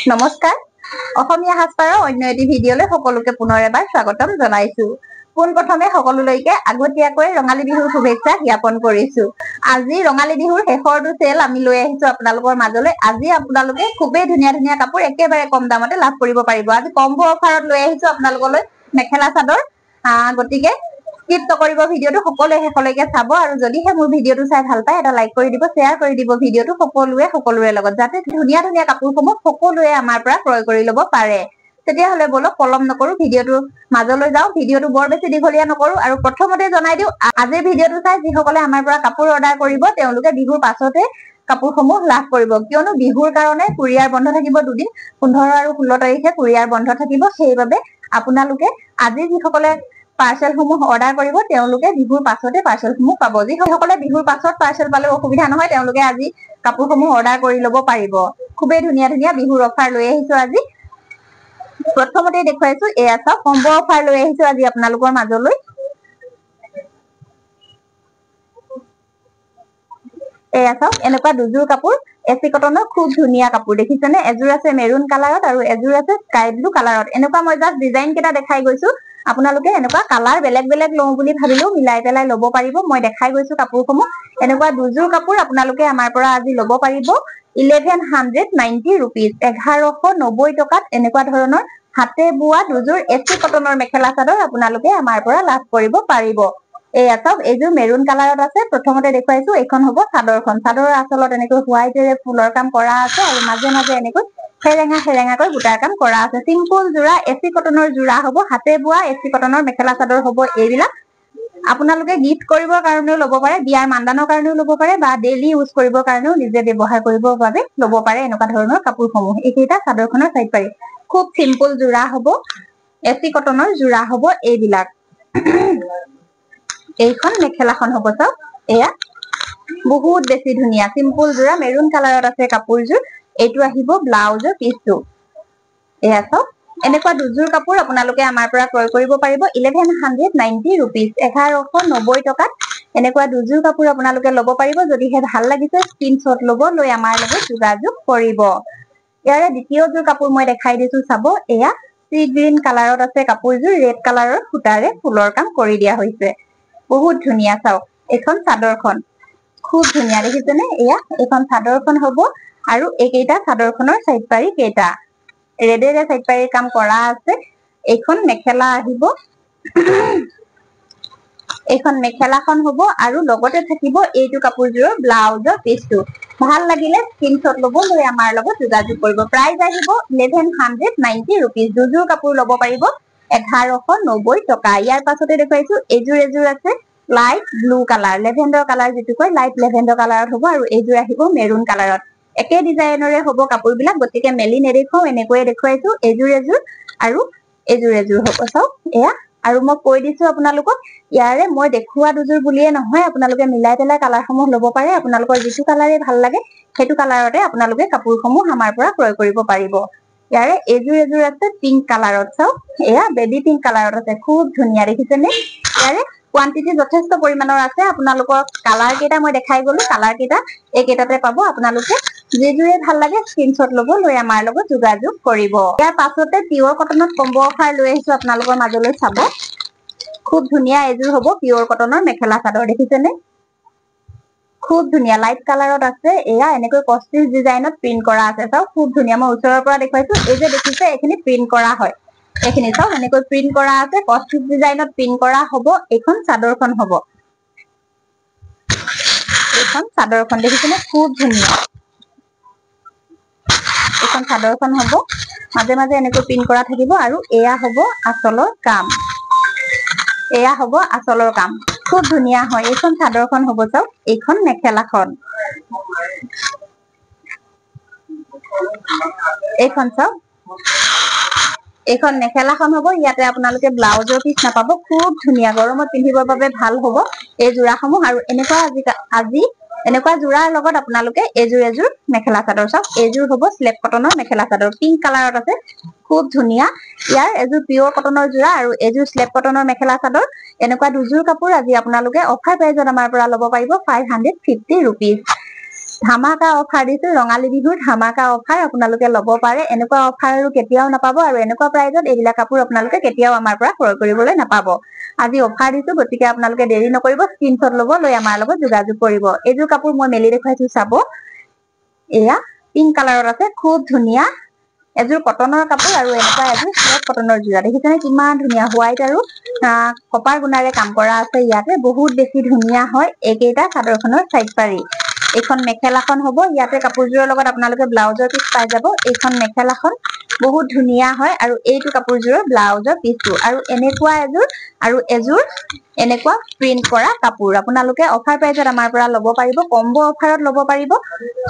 নমস্কাৰ অসমীয়া সাজপাৰৰ অন্য এটি ভিডিঅলৈ সকলোকে পুনৰ এবাৰ স্বাগতম জনাইছো পোনপ্ৰথমে সকলোলৈকে আগতীয়াকৈ ৰঙালী বিহুৰ শুভেচ্ছা জ্ঞাপন কৰিছো আজি ৰঙালী বিহুৰ শেষৰটো চেল আমি লৈ আহিছো আপোনালোকৰ মাজলৈ আজি আপোনালোকে খুবেই ধুনীয়া ধুনীয়া কাপোৰ একেবাৰে কম দামতে লাভ কৰিব পাৰিব আজি কম্বো অফাৰত লৈ আহিছো আপোনালোকলৈ মেখেলা চাদৰ গতিকে স্কিপ নকৰিব ভিডিঅটো সকলোৱে শেষলৈকে চাব আৰু যদিহে মোৰ ভিডিঅটো চাই ভাল পায় এটা লাইক কৰি দিব শ্বেয়াৰ কৰি দিব ভিডিঅটো সকলোৰে লগত যাতে ধুনীয়া ধুনীয়া কাপোৰসমূহ সকলোৱে আমাৰ পৰা ক্ৰয় কৰি ল'ব পাৰে তেতিয়াহ'লে বলক পলম নকৰো ভিডিঅটো মাজলৈ যাও ভিডিঅটো বৰ বেছি দীঘলীয়া নকৰো আৰু প্ৰথমতে জনাই দিও আজিৰ ভিডিঅটো চাই যিসকলে আমাৰ পৰা কাপোৰ অৰ্ডাৰ কৰিব তেওঁলোকে বিহুৰ পাছতে কাপোৰসমূহ লাভ কৰিব কিয়নো বিহুৰ কাৰণে কুৰিয়াৰ বন্ধ থাকিব দুদিন 15 আৰু 16 তাৰিখে কুৰিয়াৰ বন্ধ থাকিব সেইবাবে আপোনালোকে আজি যিসকলে পাৰ্সেলসমূহ অৰ্ডাৰ কৰিব তেওঁলোকে বিহুৰ পাছতে পাৰ্সেলসমূহ পাব যিসকলে বিহুৰ পাছত পাৰ্সেল পালে অসুবিধা নহয় তেওঁলোকে আজি কাপোৰসমূহ অৰ্ডাৰ কৰি ল'ব পাৰিব খুবেই ধুনীয়া ধুনীয়া বিহুৰ অফাৰ লৈ আহিছো আজি প্ৰথমতে দেখুৱাইছো এয়া চাওক কম্বো অফাৰ লৈ আহিছো আজি আপোনালোকৰ মাজলৈ এয়া চাওক এনেকুৱা দুযোৰ কাপোৰ এচি কটনৰ খুব ধুনীয়া কাপোৰ দেখিছেনে এযোৰ আছে মেৰুন কালাৰত আৰু এযোৰ আছে স্কাই ব্লু কালাৰত এনেকুৱা মই জাস্ট ডিজাইন কেইটা দেখাই গৈছো আপোনালোকে এনেকুৱা কালাৰ বেলেগ বেলেগ লওঁ বুলি ভাবিলেও মিলাই পেলাই ল'ব পাৰিব মই দেখাই গৈছো কাপোৰসমূহ এনেকুৱা দুযোৰ কাপোৰ আপোনালোকে আমাৰ পৰা আজি ল'ব পাৰিব 1190 rupees 1190 টকাত এনেকুৱা ধৰণৰ হাতে বোৱা দুযোৰ এচি কটনৰ মেখেলা চাদৰ আপোনালোকে আমাৰ পৰা লাভ কৰিব পাৰিব এয়া চাওক এইযোৰ মেৰুন কালাৰত আছে প্ৰথমতে দেখুৱাইছো এইখন হ'ব চাদৰখন চাদৰৰ আঁচলত এনেকৈ হোৱাইটেৰে ফুলৰ কাম কৰা আছে আৰু মাজে মাজে এনেকৈ হেৰেঙাকৈ বুটাৰ কাম কৰা আছে সিম্পল যোৰা এচি কটনৰ যোৰা হ'ব হাতে বোৱা এচি কটনৰ মেখেলা চাদৰ হ'ব এইবিলাক আপোনালোকে গিফট কৰিবৰ কাৰণেও ল'ব পাৰে বিয়াৰ মানদানৰ কাৰণেও ল'ব পাৰে বা ডেইলি ইউজ কৰিবৰ কাৰণেও নিজে ব্যৱহাৰ কৰিবৰ বাবে ল'ব পাৰে এনেকুৱা ধৰণৰ কাপোৰসমূহ এইকেইটা চাদৰখনৰ সাইড পাৰি খুব সিম্পল যোৰা হ'ব এচি কটনৰ যোৰা হ'ব এইবিলাক এইখন মেখেলাখন হ'ব চাওক এয়া বহুত বেছি ধুনীয়া সিম্পল যোৰা মেৰুন কালাৰত আছে কাপোৰযোৰ এইটো আহিব ব্লাউজৰ পিছটো এয়া চাওক এনেকুৱা দুযোৰ কাপোৰ আপোনালোকে আমাৰ পৰা ক্ৰয় কৰিব পাৰিব 1190 rupees 1190 টকাত এনেকুৱা দুযোৰ কাপোৰ আপোনালোকে ল'ব পাৰিব যদিহে ভাল লাগিছে স্ক্ৰিনশ্বট ল'ব লৈ আমাৰ লগত যোগাযোগ কৰিব ইয়াৰে দ্বিতীয়যোৰ কাপোৰ মই দেখাই দিছো চাব এয়া সি গ্ৰীণ কালাৰত আছে কাপোৰযোৰ ৰেড কালাৰৰ সূতাৰে ফুলৰ কাম কৰি দিয়া হৈছে বহুত ধুনীয়া চাওক এখন চাদৰখন খুব ধুনীয়া দেখিছেনে এয়া এখন চাদৰখন হ'ব আৰু এইকেইটা চাদৰখনৰ সাইড পাৰি কেইটা ৰেডেৰে সাইড পাৰি কাম কৰা আছে এইখন মেখেলা আহিব এইখন মেখেলাখন হ'ব আৰু লগতে থাকিব এইটো কাপোৰযোৰৰ ব্লাউজৰ পিছটো ভাল লাগিলে স্ক্ৰিনশ্বট ল'ব লৈ আমাৰ লগত যোগাযোগ কৰিব প্ৰাইস আহিব 1190 rupees দুযোৰ কাপোৰ ল'ব পাৰিব 1190 টকা ইয়াৰ পাছতে দেখুৱাইছো এযোৰ আছে light blue colour lavender colour যেটো কয় লাইট লেভেণ্ডাৰ কালাৰত হ'ব আৰু এইযোৰ আহিব মেৰুন কালাৰত একে ডিজাইনৰে হ'ব কাপোৰবিলাক গতিকে মেলি নেদেখাও এনেকৈয়ে দেখুৱাইছো এযোৰ আৰু এযোৰ হ'ব চাওক এয়া আৰু মই কৈ দিছো আপোনালোকক ইয়াৰে মই দেখুৱা দুযোৰ বুলিয়ে নহয় আপোনালোকে মিলাই পেলাই কালাৰসমূহ ল'ব পাৰে আপোনালোকৰ যিটো কালাৰে ভাল লাগে সেইটো কালাৰতে আপোনালোকে কাপোৰসমূহ আমাৰ পৰা ক্ৰয় কৰিব পাৰিব ইয়াৰে এযোৰ আছে পিংক কালাৰত চাওক এয়া বেবি পিংক কালাৰত আছে খুব ধুনীয়া দেখিছেনে ইয়াৰে কোৱান্টিটি যথেষ্ট পৰিমাণৰ আছে আপোনালোকৰ কালাৰ কেইটা মই দেখাই গলো কালাৰ কেইটা এইকেইটাতে পাব আপোনালোকে যেজুৰে ভাল লাগে স্ক্ৰিনশ্বট ল'ব লৈ আমাৰ লগত যোগাযোগ কৰিব ইয়াৰ পাছতে পিয়ৰ কটনত কম্বো অফাৰ লৈ আহিছো আপোনালোকৰ মাজলৈ চাব খুব ধুনীয়া এযোৰ হ'ব পিয়ৰ কটনৰ মেখেলা চাদৰ দেখিছেনে খুব ধুনীয়া লাইট কালাৰত আছে এয়া এনেকৈ কষ্টিজ ডিজাইনত প্ৰিন্ট কৰা আছে চাওক খুব ধুনীয়া মই ওচৰৰ পৰা দেখুৱাইছো এই যে দেখিছে এইখিনি প্ৰিন্ট কৰা হয় এইখিনি চাওক এনেকৈ প্ৰিন্ট কৰা আছে কষ্টিজ ডিজাইনত প্ৰিন্ট কৰা হ'ব এইখন চাদৰখন হ'ব এইখন চাদৰখন দেখিছেনে খুব ধুনীয়া এইখন চাদৰখন হ'ব মাজে মাজে এনেকৈ প্ৰিন্ট কৰা থাকিব আৰু এয়া হ'ব আঁচলৰ কাম খুব ধুনীয়া হয় এইখন চাদৰখন হ'ব চাওক এইখন মেখেলাখন এইখন চাওক এইখন মেখেলাখন হ'ব ইয়াতে আপোনালোকে ব্লাউজৰ পিছ নাপাব খুব ধুনীয়া গৰমত পিন্ধিবৰ বাবে ভাল হ'ব এই যোৰাসমূহ আৰু এনেকুৱা আজি এনেকুৱা যোৰাৰ লগত আপোনালোকে এযোৰ মেখেলা চাদৰ চাওক এযোৰ হ'ব স্লেপ কটনৰ মেখেলা চাদৰ পিংক কালাৰত আছে খুব ধুনীয়া ইয়াৰ এযোৰ পিয়ৰ কটনৰ যোৰা আৰু এযোৰ স্লেপ কটনৰ মেখেলা চাদৰ এনেকুৱা দুযোৰ কাপোৰ আজি আপোনালোকে অফাৰ প্ৰাইজত আমাৰ পৰা ল'ব পাৰিব 550 rupees ধামাকা অফাৰ দিছো, ৰঙালী বিহুৰ ধামাকা অফাৰ আপোনালোকে ল'ব পাৰে। এনেকুৱা অফাৰ আৰু কেতিয়াও নাপাব, আৰু এনেকুৱা প্ৰাইজত এইবিলাক কাপোৰ আপোনালোকে কেতিয়াও আমাৰ পৰা ক্ৰয় কৰিবলৈ নাপাব। আজি অফাৰ দিছো, গতিকে আপোনালোকে দেৰি নকৰিব, স্ক্ৰীনশ্বট ল'ব, লৈ আমাৰ লগত যোগাযোগ কৰিব। এইযোৰ কাপোৰ মই মেলি দেখুৱাইছো চাব। এয়া পিংক কালাৰত আছে, খুব ধুনীয়া এযোৰ কটনৰ কাপোৰ, আৰু এনেকুৱা এযোৰ চিল্ক কটনৰ যোৰা। দেখিছেনে কিমান ধুনীয়া, হোৱাইট আৰু কপাৰ গুণাৰে কাম কৰা আছে। ইয়াতে বহুত বেছি ধুনীয়া হয়। এইকেইটা চাদৰখনৰ চাইড পাৰি। এইখন মেখেলাখন হ'ব, ইয়াতে কাপোৰযোৰৰ লগত আপোনালোকে ব্লাউজৰ পিচ পাই যাব। এইখন মেখেলাখন বহুত ধুনীয়া হয়, আৰু এইটো কাপোৰযোৰৰ ব্লাউজৰ পিচটো। আৰু এনেকুৱা এযোৰ আৰু এযোৰ এনেকুৱা প্ৰিন্ট কৰা কাপোৰ আপোনালোকে অফাৰ প্ৰাইজত আমাৰ পৰা ল'ব পাৰিব। কম্বো অফাৰত ল'ব পাৰিব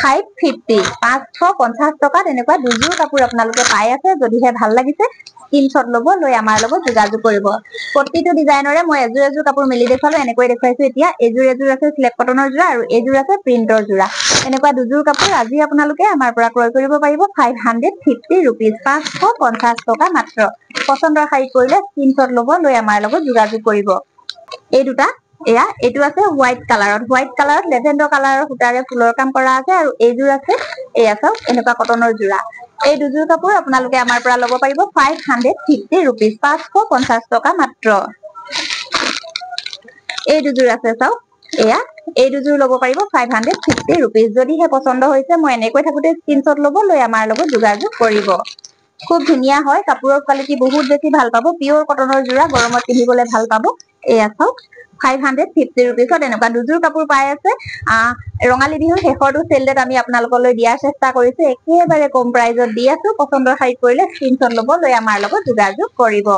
550, 550 টকাত এনেকুৱা দুযোৰ কাপোৰ আপোনালোকে পাই আছে। যদিহে ভাল লাগিছে স্ক্ৰীনশ্বট ল'ব, লৈ আমাৰ লগত যোগাযোগ কৰিব। প্ৰতিটো ডিজাইনৰে মই এযোৰ এযোৰ কাপোৰ মেলি দেখুৱালো, এনেকৈ দেখুৱাইছো। এতিয়া এযোৰ আছে চিল্ক কটনৰ যোৰা, আৰু এইযোৰ আছে প্ৰিন্টৰ যোৰা। এনেকুৱা দুযোৰ কাপোৰ আজি আপোনালোকে আমাৰ পৰা ক্ৰয় কৰিব পাৰিব 550 ৰুপিজ, 550 টকা মাত্ৰ। পচন্দৰ শাৰী কৰিলে স্ক্ৰীনশ্বট ল'ব, লৈ আমাৰ লগত যোগাযোগ কৰিব। এই দুটা এইটো আছে হোৱাইট কালাৰত লেভেণ্ডাৰ কালাৰৰ সূতাৰে ফুলৰ কাম কৰা আছে, আৰু এইযোৰ আছে এয়া চাওক এনেকুৱা কটনৰ যোৰা। এই দুযোৰ কাপোৰ আপোনালোকে আমাৰ পৰা ল'ব পাৰিব 550 ৰুপিজ, 550 টকা মাত্ৰ। এই দুযোৰ আছে চাওক, এই দুযোৰ ল'ব পাৰিব 550 ৰুপিজ। যদিহে পচন্দ হৈছে, মই এনেকৈ থাকোতে স্ক্ৰীনশ্বট ল'ব, লৈ আমাৰ লগত যোগাযোগ কৰিব। খুব ধুনীয়া হয়, কাপোৰৰ কোৱালিটি বহুত বেছি ভাল পাব। পিয়ৰ কটনৰ যোৰা, গৰমত পিন্ধিবলৈ ভাল পাব। এয়া চাওক 550 ৰুপিজত এনেকুৱা দুযোৰ কাপোৰ পাই আছে। ৰঙালী বিহুৰ শেষৰটো চেলডেত আমি আপোনালোকলৈ দিয়াৰ চেষ্টা কৰিছো। একেবাৰে কম প্ৰাইজত দি আছো। পচন্দৰ শাৰী কৰিলে স্ক্ৰীনশ্বট ল'ব, লৈ আমাৰ লগত যোগাযোগ কৰিব।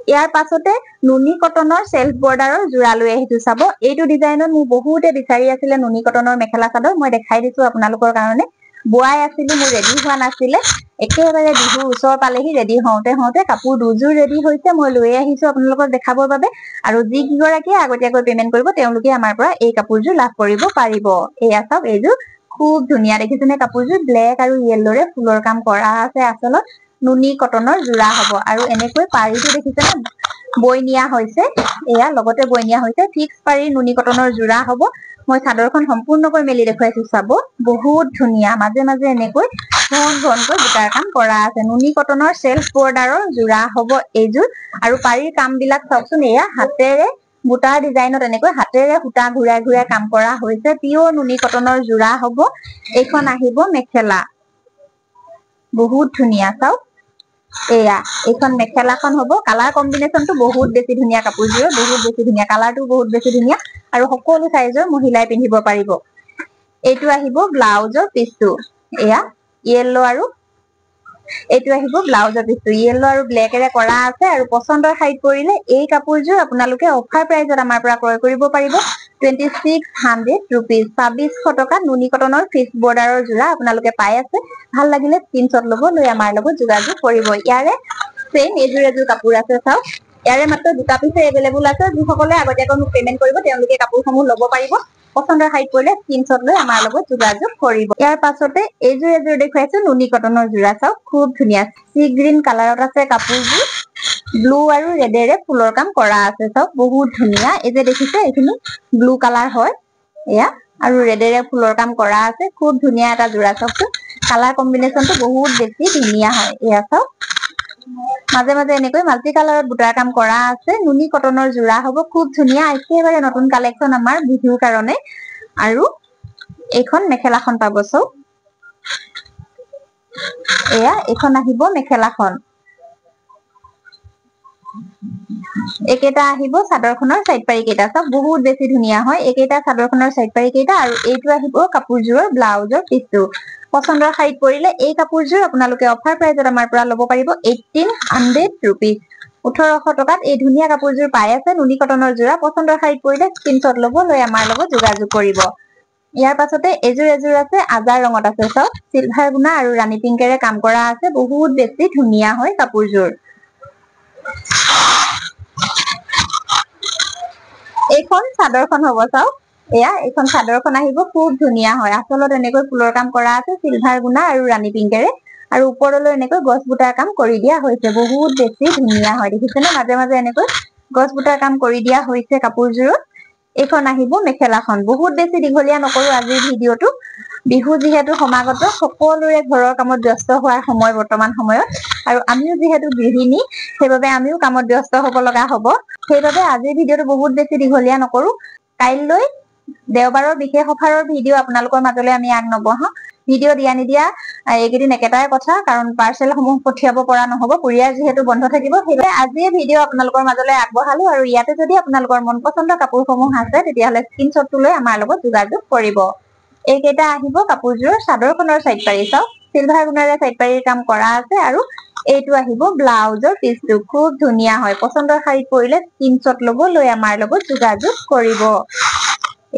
ইয়াৰ পাছতে নুনি কটনৰ চেল্ফ বৰ্ডাৰৰ যোৰা লৈ আহিছো চাব। এইটো ডিজাইনত মোক বহুতে বিচাৰি আছিলে নুনি কটনৰ মেখেলা চাদৰ, মই দেখাই দিছো আপোনালোকৰ কাৰণে। বোৱাই আছিলো, মোৰ ৰেডি হোৱা নাছিলে। একেবাৰে বিহুৰ ওচৰ পালেহি, ৰেডি হওঁতে কাপোৰ দুযোৰ ৰেডি হৈছে। মই লৈ আহিছো আপোনালোকক দেখাবৰ বাবে, আৰু যি কেইগৰাকীয়ে আগতীয়াকৈ পেমেন্ট কৰিব তেওঁলোকে আমাৰ পৰা এই কাপোৰযোৰ লাভ কৰিব পাৰিব। এয়া চাওক, এইযোৰ খুব ধুনীয়া, দেখিছেনে কাপোৰযোৰ ব্লেক আৰু য়েল্লৰে ফুলৰ কাম কৰা আছে। আচলত নুনি কটনৰ যোৰা হ'ব, আৰু এনেকৈ পাৰিটো দেখিছেনে বৈ নিয়া হৈছে। এয়া লগতে বৈ নিয়া হৈছে, ফিক্স পাৰি নুনি কটনৰ যোৰা হ'ব। মই চাদৰখন সম্পূৰ্ণকৈ মেলি দেখুৱাইছো চাব, বহুত ধুনীয়া। মাজে মাজে এনেকৈ ঘনকৈ বুটাৰ কাম কৰা আছে। নুনি কটনৰ চেল্ফ বৰ্ডাৰৰ যোৰা হ'ব এইযোৰ, আৰু পাৰিৰ কাম বিলাক চাওকচোন। এয়া হাতেৰে বুটাৰ ডিজাইনত এনেকৈ হাতেৰে সূতা ঘূৰাই ঘূৰাই কাম কৰা হৈছে। পিয়ৰ নুনি কটনৰ যোৰা হ'ব। এইখন আহিব মেখেলা, বহুত ধুনীয়া চাওক। এইখন মেখেলাখন হ'ব। কালাৰ কম্বিনেশ্যনটো বহুত বেছি ধুনীয়া, কাপোৰযোৰৰ বহুত বেছি ধুনীয়া, কালাৰটো বহুত বেছি ধুনীয়া, আৰু সকলো চাইজৰ মহিলাই পিন্ধিব পাৰিব। এইটো আহিব ব্লাউজৰ পিচটো, য়েল্লো, আৰু এইটো আহিব ব্লাউজৰ পিচটো য়েল্লো আৰু ব্লেকেৰে কৰা আছে। আৰু পচন্দৰ শাৰীত পৰিলে এই কাপোৰযোৰ আপোনালোকে অফাৰ প্ৰাইজত আমাৰ পৰা ক্ৰয় কৰিব পাৰিব 2600 ৰুপিজ, 2600 টকা। নুনি কটনৰ ফিক্স বৰ্ডাৰৰ যোৰা আপোনালোকে পাই আছে। ভাল লাগিলে স্ক্ৰীনশ্বট ল'ব, লৈ আমাৰ লগত যোগাযোগ কৰিব। ইয়াৰে চেম এইযোৰ এযোৰ কাপোৰ আছে চাওক। ইয়াৰে মাত্ৰ দুটা পিছে এভেইলেবল আছে। যিসকলে আগতীয়াকৈ মোক পেমেন্ট কৰিব তেওঁলোকে কাপোৰসমূহ ল'ব পাৰিব। পচন্দৰ শাৰীত পৰিলে স্ক্ৰীনশ্বট লৈ আমাৰ লগত যোগাযোগ কৰিব। ইয়াৰ পাছতে এইযোৰ এযোৰ দেখুৱাইছো নুনি কটনৰ যোৰা চাওক, খুব ধুনীয়া চি গ্ৰীণ কালাৰত আছে কাপোৰযোৰ। ব্লু আৰু ৰেডেৰে ফুলৰ কাম কৰা আছে চাওক, বহুত ধুনীয়া। এই যে দেখিছে এইখিনি ব্লু কালাৰ হয়, আৰু ৰেডেৰে ফুলৰ কাম কৰা আছে। খুব ধুনীয়া এটা যোৰা চাওকচোন, কালাৰ কম্বিনেশ্যনটো বহুত বেছি ধুনীয়া হয়। এয়া চাওক, মাজে মাজে এনেকৈ মাল্টি কালাৰত বুটাৰ কাম কৰা আছে। নুনি কটনৰ যোৰা হ'ব, খুব ধুনীয়া। একেবাৰে নতুন কালেকশ্যন আমাৰ বিহুৰ কাৰণে। আৰু এইখন মেখেলাখন পাব চাওক, এইখন আহিব মেখেলাখন। এইকেইটা আহিব চাদৰখনৰ চাইড পাৰি কেইটা চাওক, বহুত বেছি ধুনীয়া হয়। এইকেইটা চাদৰখনৰ চাইড পাৰি কেইটা, আৰু এইটো আহিব কাপোৰযোৰৰ ব্লাউজৰ পিচটো। পচন্দৰ শাৰীত পৰিলে এই কাপোৰযোৰ আপোনালোকে অফাৰ প্ৰাইজত আমাৰ পৰা ল'ব পাৰিব 1800 ৰুপিজ, 1800 টকাত এই ধুনীয়া কাপোৰযোৰ পাই আছে। নুনি কটনৰ যোৰা। পচন্দৰ শাৰীত পৰিলে স্ক্ৰীনশ্বট ল'ব, লৈ আমাৰ লগত যোগাযোগ কৰিব। ইয়াৰ পাছতে এযোৰ আছে আজাৰ ৰঙত আছে চাওক, চিলভাৰ গুণা আৰু ৰাণী পিংকেৰে কাম কৰা আছে। বহুত বেছি ধুনীয়া হয় কাপোৰযোৰ। এইখন চাদৰখন হ'ব চাওক, এইখন চাদৰখন আহিব, খুব ধুনীয়া হয়। আচলত এনেকৈ ফুলৰ কাম কৰা আছে চিলভাৰ গুণা আৰু ৰাণী পিংকেৰে, আৰু ওপৰলৈ এনেকৈ গছ বুটাৰ কাম কৰি দিয়া হৈছে। বহুত বেছি ধুনীয়া হয়, দেখিছেনে মাজে মাজে এনেকৈ গছ বুটাৰ কাম কৰি দিয়া হৈছে কাপোৰযোৰত। এইখন আহিব মেখেলাখন বহুত বেছি দীঘলীয়া নকৰো আজিৰ ভিডিঅটো বিহু যিহেতু সমাগত সকলোৰে ঘৰৰ কামত ব্যস্ত হোৱাৰ সময় বৰ্তমান সময়ত আৰু আমিও যিহেতু গৃহিণী সেইবাবে আমিও কামত ব্যস্ত হ'ব লগা হ'ব সেইবাবে আজিৰ ভিডিঅটো বহুত বেছি দীঘলীয়া নকৰো কাইলৈ দেওবাৰৰ বিশেষ অফাৰৰ ভিডিঅ' আপোনালোকৰ মাজলৈ আমি আগ নবঢ়াও ভিডিঅ' দিয়া নিদিয়া এইকেইদিন একেটাই কথা কাৰণ পাৰ্চেল সমূহ পঠিয়াব পৰা নহ'ব কুৰিয়াৰ যিহেতু বন্ধ থাকিব সেইবাবে আজিয়ে ভিডিঅ' আপোনালোকৰ মাজলৈ আগবঢ়ালো আৰু ইয়াতে যদি আপোনালোকৰ মন পছন্দৰ কাপোৰসমূহ আছে তেতিয়াহ'লে স্ক্ৰীনশ্বটটো লৈ আমাৰ লগত যোগাযোগ কৰিব এইকেইটা আহিব কাপোৰযোৰৰ চাদৰখনৰ চাইড পাৰি চাওক চিলভাৰ গুণেৰে চাইড পাৰিৰ কাম কৰা আছে আৰু এইটো আহিব ব্লাউজৰ পিচটো খুব ধুনীয়া হয় পছন্দৰ শাৰীত পৰিলে স্ক্ৰীনশ্বট ল'ব লৈ আমাৰ লগত যোগাযোগ কৰিব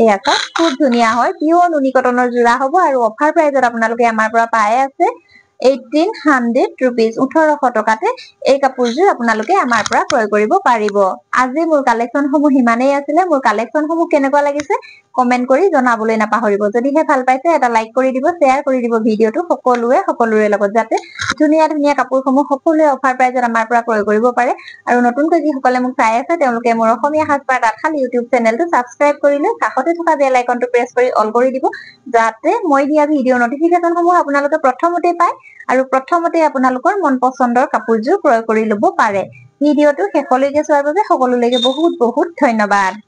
এয়া চাওক খুব ধুনীয়া হয় পিয়ৰ নুনি কটনৰ যোৰা হ'ব আৰু অফাৰ প্ৰাইজত আপোনালোকে আমাৰ পৰা পাই আছে 1800 rupees 1800 টকাতে এই কাপোৰযোৰ আপোনালোকে আমাৰ পৰা ক্ৰয় কৰিব পাৰিব আজি মোৰ কালেকচনসমূহ হিমানেই আছিলে মোৰ কালেকচনসমূহ কেনেকুৱা লাগিছে কমেন্ট কৰি জনাবলৈ নাপাহৰিব যদিহে ভাল পাইছে এটা লাইক কৰি দিব শ্বেয়াৰ কৰি দিব ভিডিঅটো সকলোৰে লগত যাতে ধুনীয়া ধুনীয়া কাপোৰসমূহ সকলোৱে অফাৰ প্ৰাইজত আমাৰ পৰা ক্ৰয় কৰিব পাৰে আৰু নতুনকৈ যিসকলে মোক চাই আছে তেওঁলোকে মোৰ অসমীয়া সাজপাৰ তাঁতশাল ইউটিউব চেনেলটো সাবস্ক্ৰাইব কৰি লৈ কাষতে থকা বেল আইকনটো প্ৰেছ কৰি অল কৰি দিব যাতে মই দিয়া ভিডিঅ' নটিফিকেশনসমূহ আপোনালোকে প্ৰথমতে পায় আৰু প্ৰথমতে আপোনালোকৰ মন পছন্দৰ কাপোৰযোৰ ক্ৰয় কৰি ল'ব পাৰে ভিডিঅ'টো শেষলৈকে চোৱাৰ বাবে সকলোলৈকে বহুত বহুত ধন্যবাদ